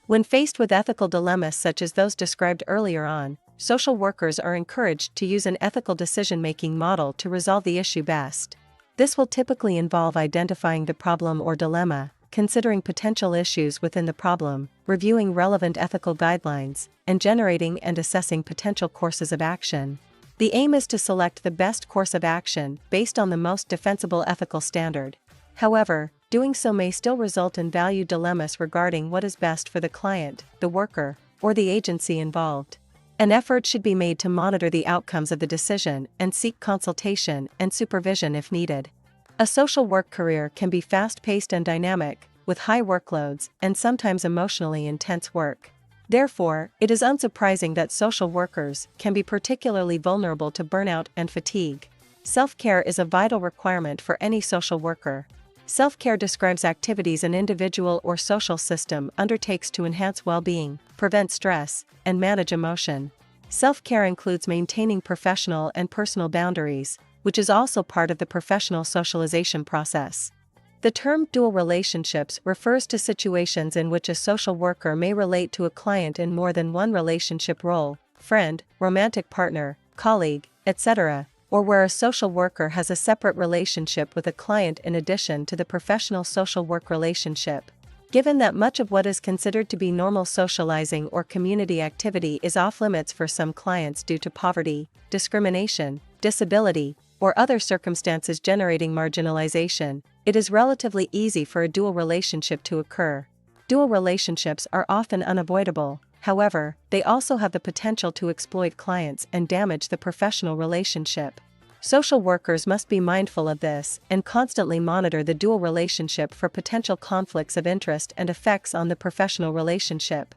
When faced with ethical dilemmas such as those described earlier on, social workers are encouraged to use an ethical decision-making model to resolve the issue best. This will typically involve identifying the problem or dilemma, considering potential issues within the problem, reviewing relevant ethical guidelines, and generating and assessing potential courses of action. The aim is to select the best course of action based on the most defensible ethical standard. However, doing so may still result in value dilemmas regarding what is best for the client, the worker, or the agency involved. An effort should be made to monitor the outcomes of the decision and seek consultation and supervision if needed. A social work career can be fast-paced and dynamic, with high workloads and sometimes emotionally intense work. Therefore, it is unsurprising that social workers can be particularly vulnerable to burnout and fatigue. Self-care is a vital requirement for any social worker. Self-care describes activities an individual or social system undertakes to enhance well-being, prevent stress, and manage emotion. Self-care includes maintaining professional and personal boundaries, which is also part of the professional socialization process. The term dual relationships refers to situations in which a social worker may relate to a client in more than one relationship role, friend, romantic partner, colleague, etc., or where a social worker has a separate relationship with a client in addition to the professional social work relationship. Given that much of what is considered to be normal socializing or community activity is off-limits for some clients due to poverty, discrimination, disability, or other circumstances generating marginalization, it is relatively easy for a dual relationship to occur. Dual relationships are often unavoidable, however, they also have the potential to exploit clients and damage the professional relationship. Social workers must be mindful of this and constantly monitor the dual relationship for potential conflicts of interest and effects on the professional relationship.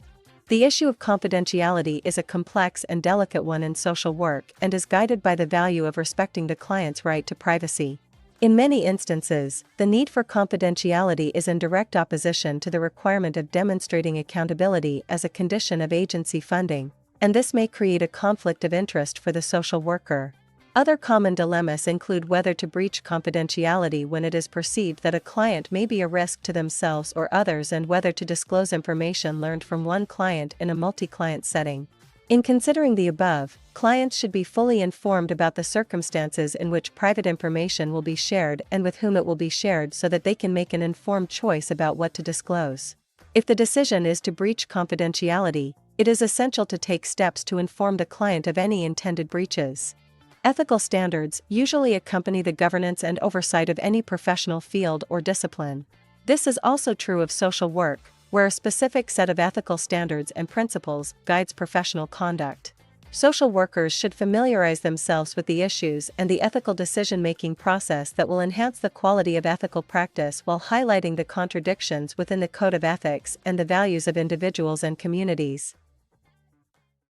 The issue of confidentiality is a complex and delicate one in social work and is guided by the value of respecting the client's right to privacy. In many instances, the need for confidentiality is in direct opposition to the requirement of demonstrating accountability as a condition of agency funding, and this may create a conflict of interest for the social worker. Other common dilemmas include whether to breach confidentiality when it is perceived that a client may be a risk to themselves or others, and whether to disclose information learned from one client in a multi-client setting. In considering the above, clients should be fully informed about the circumstances in which private information will be shared and with whom it will be shared so that they can make an informed choice about what to disclose. If the decision is to breach confidentiality, it is essential to take steps to inform the client of any intended breaches. Ethical standards usually accompany the governance and oversight of any professional field or discipline. This is also true of social work, where a specific set of ethical standards and principles guides professional conduct. Social workers should familiarize themselves with the issues and the ethical decision-making process that will enhance the quality of ethical practice while highlighting the contradictions within the code of ethics and the values of individuals and communities.